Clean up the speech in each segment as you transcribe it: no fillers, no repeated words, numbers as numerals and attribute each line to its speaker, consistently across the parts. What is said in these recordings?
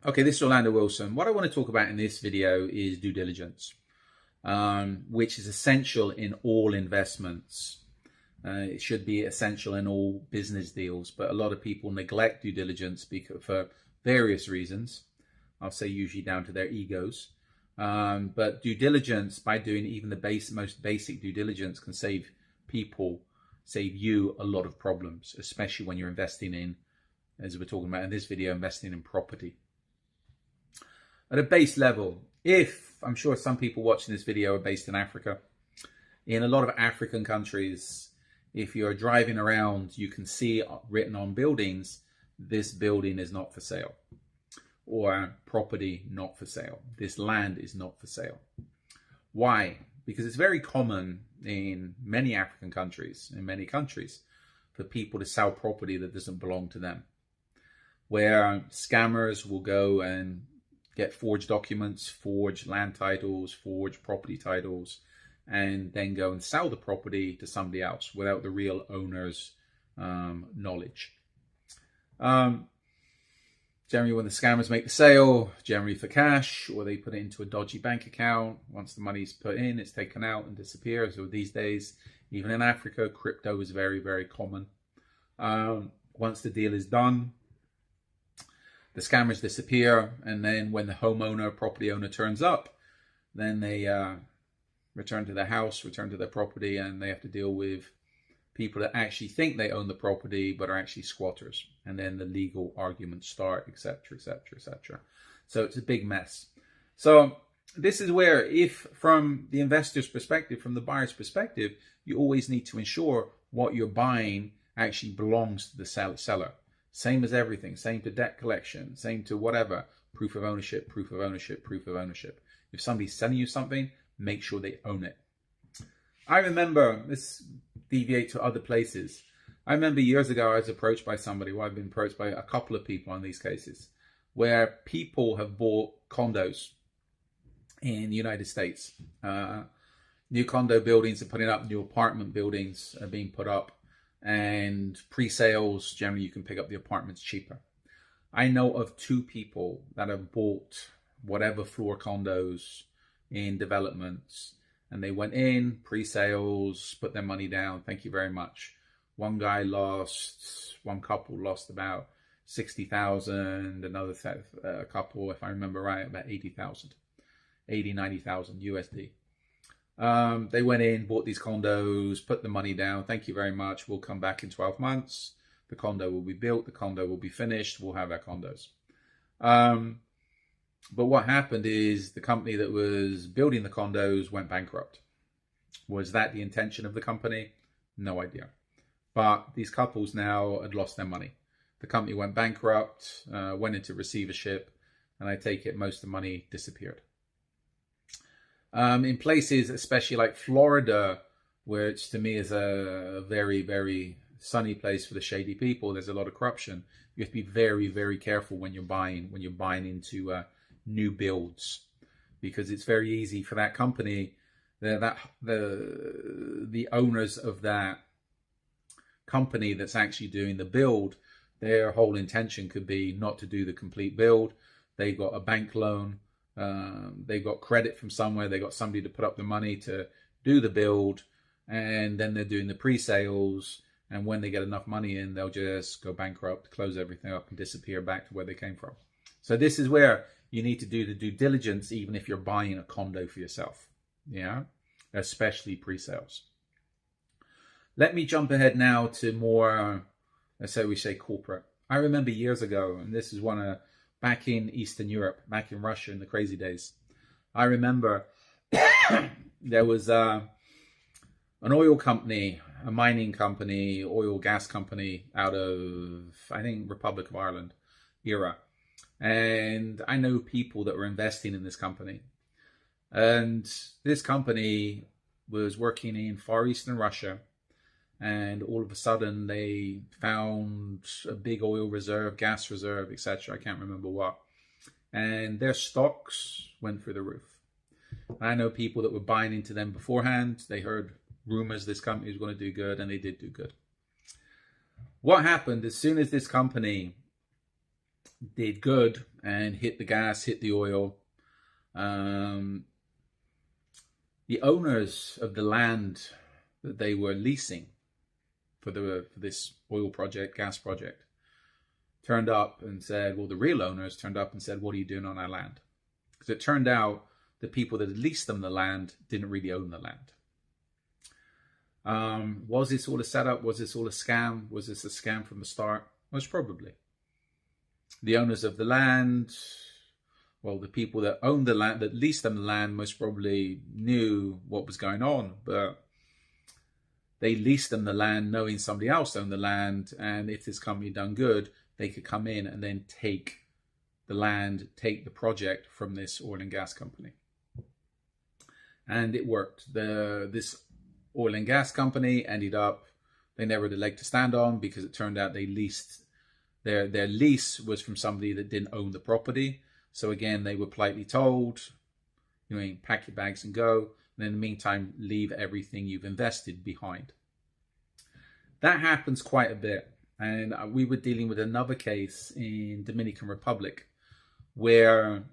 Speaker 1: Okay, this is Orlando Wilson. What I want to talk about in this video is due diligence, which is essential in all investments. It should be essential in all business deals, but a lot of people neglect due diligence for various reasons. I'll say usually down to their egos. But due diligence, by doing even the most basic due diligence, can save you a lot of problems, especially when you're investing in, as we're talking about in this video, investing in property. At a base level, I'm sure some people watching this video are based in Africa. In a lot of African countries, if you're driving around, you can see written on buildings, this building is not for sale, or property not for sale. This land is not for sale. Why? Because it's very common in many African countries, for people to sell property that doesn't belong to them, where scammers will go and get forged documents, forged land titles, forged property titles, and then go and sell the property to somebody else without the real owner's knowledge. Generally, when the scammers make the sale, generally for cash, or they put it into a dodgy bank account. Once the money's put in, it's taken out and disappears. So these days, even in Africa, crypto is very, very common. Once the deal is done, the scammers disappear, and then when the homeowner, property owner turns up, then they return to their house, return to their property, and they have to deal with people that actually think they own the property but are actually squatters. And then the legal arguments start, etc., etc., etc. So it's a big mess. So this is where, if from the investor's perspective, from the buyer's perspective, you always need to ensure what you're buying actually belongs to the seller. Same as everything, same to debt collection, same to whatever, proof of ownership, proof of ownership, proof of ownership. If somebody's selling you something, make sure they own it. I remember, this deviate to other places. I remember years ago I was approached by somebody, I've been approached by a couple of people on these cases, where people have bought condos in the United States. New condo buildings are putting up, new apartment buildings are being put up, and pre-sales, generally you can pick up the apartments cheaper. I know of 2 people that have bought whatever floor condos in developments, and they went in, pre-sales, put their money down, thank you very much. One couple lost about 60,000, another couple, if I remember right, about 80,000, 90,000 USD. They went in, bought these condos, put the money down. Thank you very much. We'll come back in 12 months. The condo will be built. The condo will be finished. We'll have our condos. But what happened is the company that was building the condos went bankrupt. Was that the intention of the company? No idea. But these couples now had lost their money. The company went bankrupt, went into receivership, and I take it most of the money disappeared. In places, especially like Florida, which to me is a very, very sunny place for the shady people, there's a lot of corruption. You have to be very, very careful when you're buying into new builds, because it's very easy for that company, the owners of that company that's actually doing the build, their whole intention could be not to do the complete build. They got a bank loan. They got credit from somewhere. They got somebody to put up the money to do the build, and then they're doing the pre-sales. And when they get enough money in, they'll just go bankrupt, close everything up, and disappear back to where they came from. So this is where you need to do the due diligence, even if you're buying a condo for yourself. Yeah, especially pre-sales. Let me jump ahead now to more, let's say corporate. I remember years ago, and this is back in Eastern Europe, back in Russia in the crazy days. I remember there was an oil company, a mining company, oil gas company out of, I think, Republic of Ireland era. And I know people that were investing in this company. And this company was working in Far Eastern Russia. And all of a sudden they found a big oil reserve, gas reserve, etc. I can't remember what. And their stocks went through the roof. I know people that were buying into them beforehand. They heard rumors this company was going to do good, and they did do good. What happened as soon as this company did good and hit the gas, hit the oil. The owners of the land that they were leasing for this oil project, gas project, turned up and said, well, the real owners turned up and said, what are you doing on our land? Because it turned out the people that had leased them the land didn't really own the land. Was this all a setup? Was this all a scam? Was this a scam from the start? Most probably. The owners of the land, well, the people that owned the land, that leased them the land, most probably knew what was going on, but they leased them the land knowing somebody else owned the land, and if this company done good, they could come in and then take the land, take the project from this oil and gas company. And it worked. This oil and gas company ended up, they never had a leg to stand on, because it turned out they leased, their lease was from somebody that didn't own the property. So again, they were politely told, pack your bags and go. And in the meantime, leave everything you've invested behind. That happens quite a bit. And we were dealing with another case in Dominican Republic where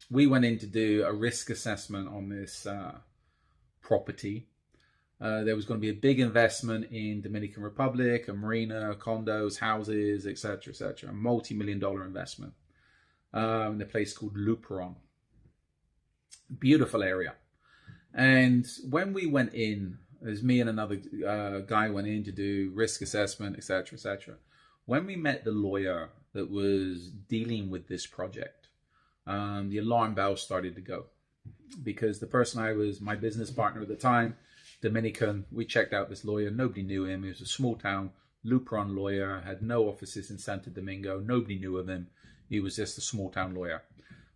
Speaker 1: we went in to do a risk assessment on this property. There was going to be a big investment in Dominican Republic, a marina, condos, houses, etc., a multi-million-dollar investment in a place called Luperon. Beautiful area. And when we went in, as me and another guy went in to do risk assessment, etc., when we met the lawyer that was dealing with this project, the alarm bells started to go, because the person my business partner at the time, Dominican, we checked out this lawyer. Nobody knew him. He was a small town Luperon lawyer, had no offices in Santo Domingo. Nobody knew of him. He was just a small town lawyer.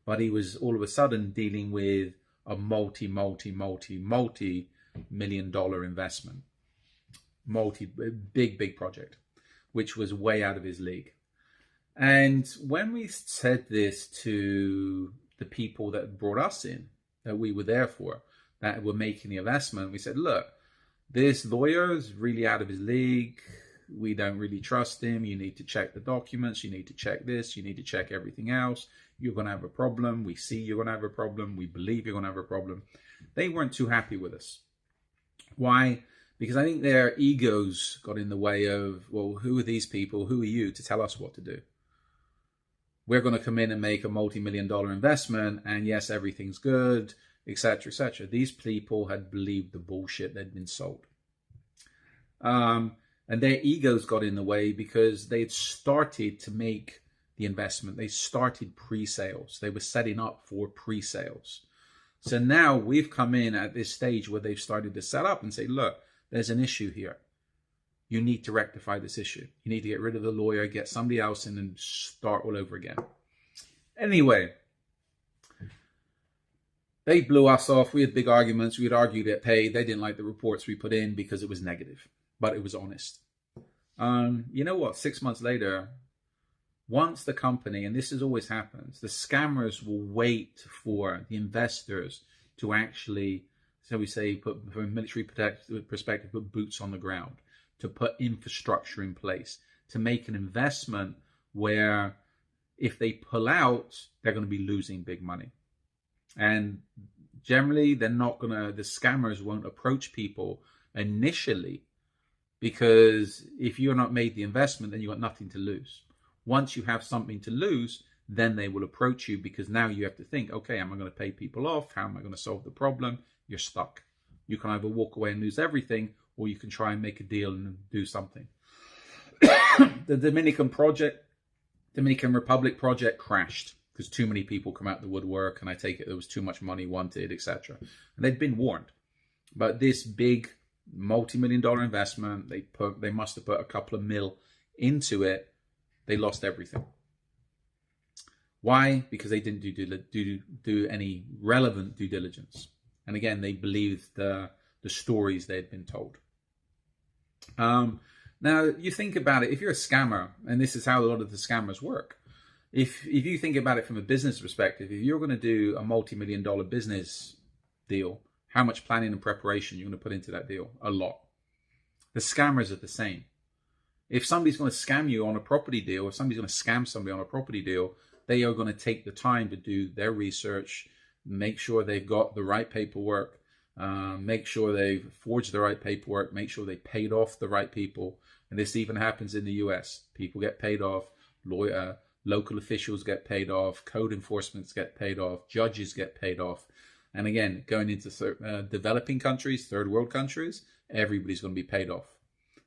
Speaker 1: But he was all of a sudden dealing with a multi-million-dollar investment. Big project, which was way out of his league. And when we said this to the people that brought us in, that we were there for, that were making the investment, we said, look, this lawyer is really out of his league. We don't really trust him. You need to check the documents. You need to check this. You need to check everything else. You're going to have a problem. We see you're going to have a problem. We believe you're going to have a problem. They weren't too happy with us. Why? Because I think their egos got in the way of, well, who are these people? Who are you to tell us what to do? We're going to come in and make a multi-million-dollar investment, and yes, everything's good, etc. These people had believed the bullshit they'd been sold. And their egos got in the way because they had started to make the investment. They started pre-sales. They were setting up for pre-sales. So now we've come in at this stage where they've started to set up and say, look, there's an issue here. You need to rectify this issue. You need to get rid of the lawyer, get somebody else in, and start all over again. Anyway, they blew us off. We had big arguments. We had argued at pay. They didn't like the reports we put in because it was negative, but it was honest. You know what? 6 months later, once the company, and this is always happens, the scammers will wait for the investors to actually, so we say, put, from a military perspective, put boots on the ground, to put infrastructure in place, to make an investment where if they pull out, they're going to be losing big money. And generally, they're not going to, the scammers won't approach people initially, because if you're not made the investment, then you've got nothing to lose. Once you have something to lose, then they will approach you, because now you have to think, okay, am I going to pay people off? How am I going to solve the problem? You're stuck. You can either walk away and lose everything, or you can try and make a deal and do something. The Dominican Republic project crashed because too many people come out the woodwork, and I take it there was too much money wanted, etc. And they'd been warned. But this big multi-million-dollar investment, they must have put a couple of mil into it. They lost everything. Why? Because they didn't do any relevant due diligence. And again, they believed the stories they'd been told. Now, you think about it, if you're a scammer, and this is how a lot of the scammers work, if you think about it from a business perspective, if you're going to do a multi-million-dollar business deal, how much planning and preparation you're going to put into that deal? A lot. The scammers are the same. If somebody's going to scam you on a property deal, if somebody's going to scam somebody on a property deal, they are going to take the time to do their research, make sure they've got the right paperwork, make sure they've forged the right paperwork, make sure they paid off the right people. And this even happens in the US. People get paid off, local officials get paid off, code enforcement get paid off, judges get paid off. And again, going into developing countries, third world countries, everybody's going to be paid off.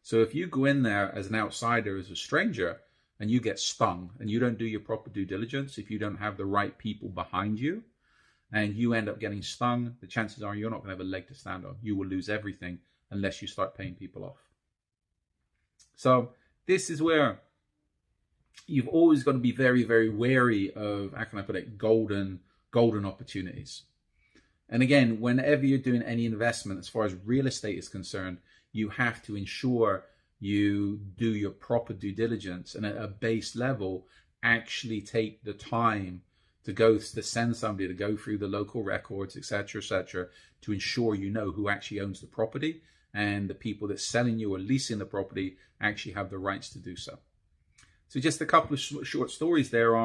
Speaker 1: So if you go in there as an outsider, as a stranger, and you get stung and you don't do your proper due diligence, if you don't have the right people behind you, and you end up getting stung, the chances are you're not going to have a leg to stand on. You will lose everything unless you start paying people off. So this is where you've always got to be very, very wary of, how can I put it, golden opportunities. And again, whenever you're doing any investment, as far as real estate is concerned, you have to ensure you do your proper due diligence, and at a base level, actually take the time to send somebody to go through the local records, etc., to ensure you know who actually owns the property, and the people that's selling you or leasing the property actually have the rights to do so. So just a couple of short stories there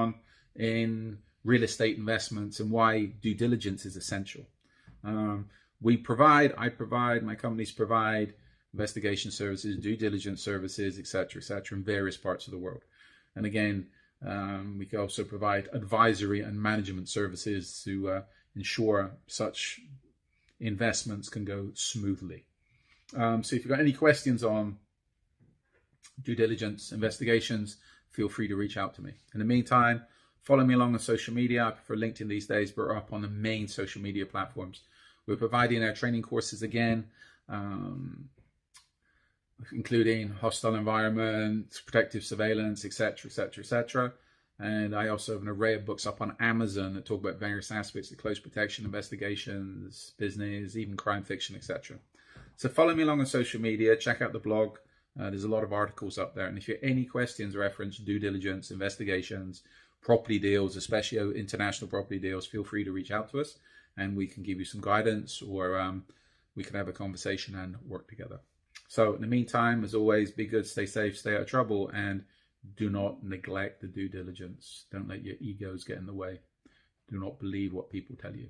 Speaker 1: in real estate investments and why due diligence is essential. My companies provide investigation services, due diligence services, etc., in various parts of the world. And again, we can also provide advisory and management services to ensure such investments can go smoothly. So if you've got any questions on due diligence investigations, feel free to reach out to me. In the meantime, follow me along on social media. I prefer LinkedIn these days, but we're up on the main social media platforms. We're providing our training courses again, including hostile environment, protective surveillance, etc. And I also have an array of books up on Amazon that talk about various aspects of close protection, investigations, business, even crime fiction, etc. So follow me along on social media, check out the blog. There's a lot of articles up there. And if you have any questions reference due diligence, investigations, property deals, especially international property deals, feel free to reach out to us and we can give you some guidance, or we can have a conversation and work together. So in the meantime, as always, be good, stay safe, stay out of trouble, and do not neglect the due diligence. Don't let your egos get in the way. Do not believe what people tell you.